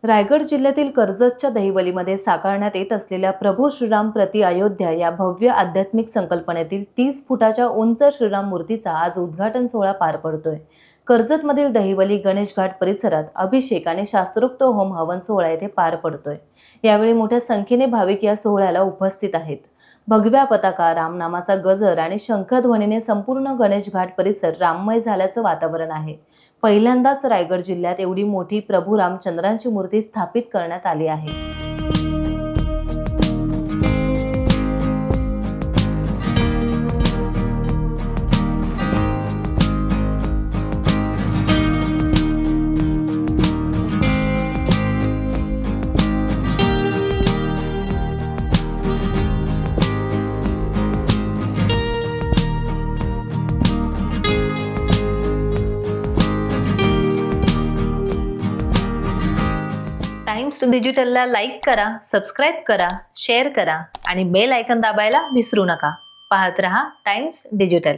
रायगड जिल्ह्यातील कर्जतच्या दहिवलीमध्ये साकारण्यात येत असलेल्या प्रभू श्रीराम प्रति अयोध्या या भव्य आध्यात्मिक संकल्पनेतील 30 फुटाच्या उंच श्रीराम मूर्तीचा आज उद्घाटन सोहळा पार पडतोय। कर्जतमधील दहिवली गणेश घाट परिसरात अभिषेक आणि शास्त्रोक्त होम हवन सोहळा येथे पार पडतोय। यावेळी मोठ्या संख्येने भाविक या सोहळ्याला उपस्थित आहेत। भगव्या पताका, रामनामाचा गजर आणि शंखध्वनीने संपूर्ण गणेश घाट परिसर राममय झाल्याचं वातावरण आहे। पहिल्यांदाच रायगड जिल्ह्यात एवढी मोठी प्रभू रामचंद्रांची मूर्ती स्थापित करण्यात आली आहे। टाइम्स डिजिटलला लाईक करा, सबस्क्राइब करा, शेअर करा आणि बेल आयकॉन दाबायला विसरू नका। पाहत रहा टाइम्स डिजिटल।